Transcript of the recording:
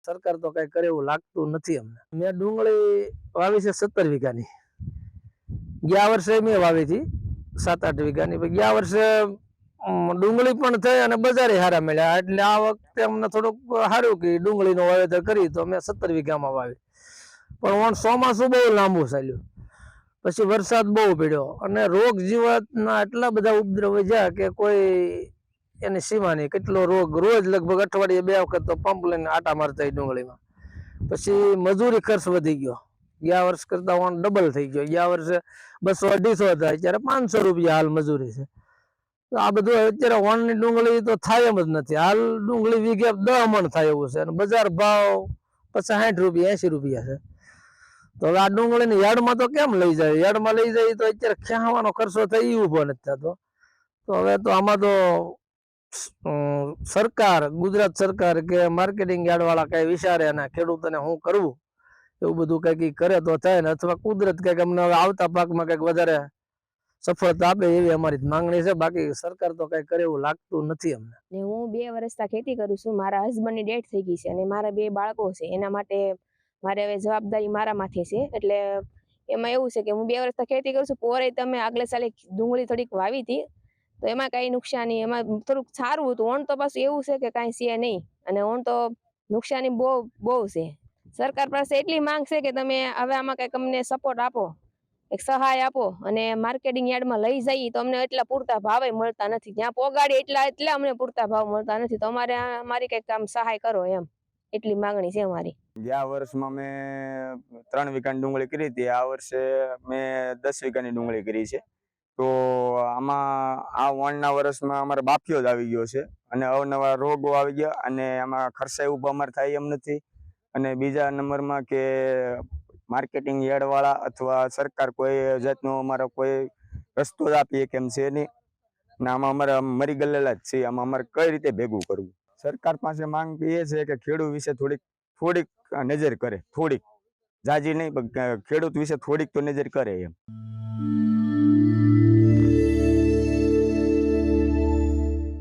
સરકાર તો કઈ કરે એવું લાગતું નથી અમને. મેં ડુંગળી વાવી છે 17 વીઘાની. ગયા વર્ષે મેં વાવી હતી 7-8 વીઘાની. ગયા વર્ષે ડુંગળી પણ થઈ અને બજારે સારા મળ્યા, એટલે આ વખતે અમને થોડુંક સારું કે ડુંગળીનું વાવેતર કરી તો અમે 17 વીઘામાં વાવી. પણ ચોમાસું બહુ લાંબુ ચાલ્યું, પછી વરસાદ બહુ પડ્યો અને રોગ જીવાતના એટલા બધા ઉપદ્રવ વધ્યા કે કોઈ એની સીમા નહીં. કેટલો રોગ, રોજ લગભગ અઠવાડિયે 2 વખત તો પંપ લઈને આટા મારતા ડુંગળીમાં. પછી મજૂરી ખર્ચ વધી ગયો, ગયા વર્ષ કરતા ડબલ થઈ ગયો. ગયા વર્ષે 200-250 હતા, અત્યારે 500 રૂપિયા હાલ મજૂરી છે. તો આ બધું અત્યારે વણની ડુંગળી તો થાય એમ જ નથી. હાલ ડુંગળી વીઘે 10 મણ થાય એવું છે અને બજાર ભાવ 60 રૂપિયા 80 રૂપિયા છે. તો હવે આ ડુંગળીની યાર્ડમાં તો કેમ લઈ જાય? યાર્ડમાં લઈ જાય તો અત્યારે ખેવાનો ખર્ચો થાય એ ઉભો નથી થતો. તો હવે તો આમાં તો સરકાર, ગુજરાત સરકાર કે માર્કેટિંગ યાર્ડ વાળા કઈ વિચારે અને ખેડૂતોને શું કરવું એવું બધું કઈક કરે તો થાય ને, અથવા કુદરત કઈક અમને આવતા પાકમાં કઈક વધારે સફળતા આપે એવી અમારી માંગણી છે. બાકી સરકાર તો કઈ કરે એવું લાગતું નથી અમને. હું 2 વર્ષથી ખેતી કરું છું. મારા હસબન્ડની ડેથ થઈ ગઈ છે અને મારા 2 બાળકો છે. એના માટે મારે હવે જવાબદારી મારા માથે છે. એટલે એમાં એવું છે કે હું 2 વર્ષથી ખેતી કરું છું. પોરે તમે આગલે સાલે ડુંગળી થોડીક વાવી હતી તો એમાં કઈ નુકસાની, એમાં થોડુંક સારું હતું. ઓણ તો પાછું એવું છે કે કાંઈ છે નહીં અને ઓણ તો નુકસાની બહુ છે. સરકાર પાસે એટલી માંગ છે કે તમે હવે આમાં કંઈક અમને સપોર્ટ આપો, એક સહાય આપો અને માર્કેટિંગ યાર્ડમાં લઈ જઈએ તો અમને એટલા પૂરતા ભાવે મળતા નથી. જ્યાં પોગાડી એટલા અમને પૂરતા ભાવ મળતા નથી. તો અમારી કંઈક કામ સહાય કરો એમ, એટલી માંગણી છે અમારી. ગયા વર્ષમાં મેં 3 વીઘાની ડુંગળી કરી હતી. આ વર્ષે મેં 10 વીઘાની ડુંગળી કરી છે. તો આમાં આ વણના વર્ષમાં અમારે બાફિયો જ આવી ગયો છે અને અવનવા રોગો આવી ગયા અને આમાં ખર્ચા એવું અમારે થાય એમ નથી. અને બીજા નંબરમાં કે માર્કેટિંગ યાર્ડવાળા અથવા સરકાર કોઈ જાતનો અમારો કોઈ રસ્તો જ આપીએ કેમ છે નહીં ને આમાં અમારે મરી ગયેલા જ છે. આમાં અમારે કઈ રીતે ભેગું કરવું? સરકાર પાસે માંગ એ છે કે ખેડૂત વિશે થોડીક નજર કરે, થોડીક જાજી નહીં, ખેડૂત વિશે થોડીક તો નજર કરે એમ.